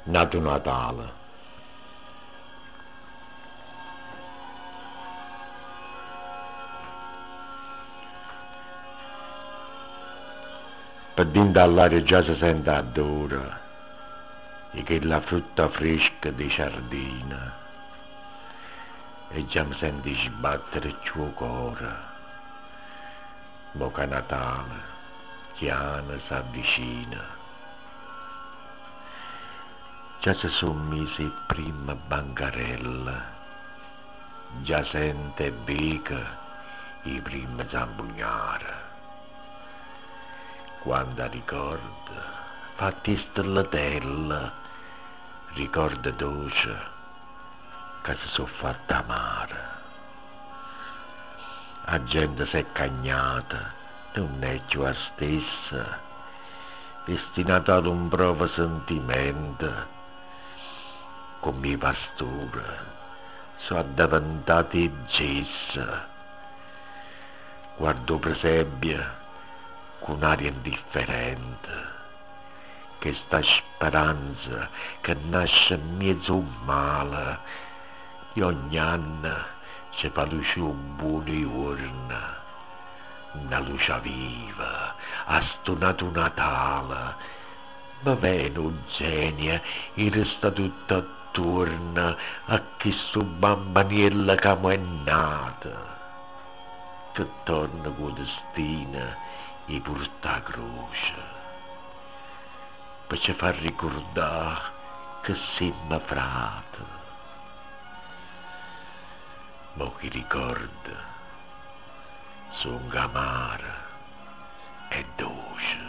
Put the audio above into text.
Nato Natale. Per dentro all'aria già si sente odore e che la frutta fresca di giardino e già mi senti sbattere il tuo cuore. Bocca Natale, chiana s'avvicina. Già si sono messe le prime bancarelle, già sente beca i primi zambugnare. Quando ricorda, fatti stellatelle, ricorda dolce che si sono fatta amare. La gente si è cagnata, non è più la stessa, destinata ad un bravo sentimento, come i pastori sono diventati gessa. Guardo presepio con aria indifferente, che sta speranza che nasce in mezzo al male, e ogni anno ci fa luce un buono giorno, una luce viva, ha stonato Natale, ma viene un genio e resta tutto attorno a questo bambaniello che mo è nato, che torna con destino e porta la croce, per ci far ricordare che siamo frati. Ma chi ricorda sono amara e dolce.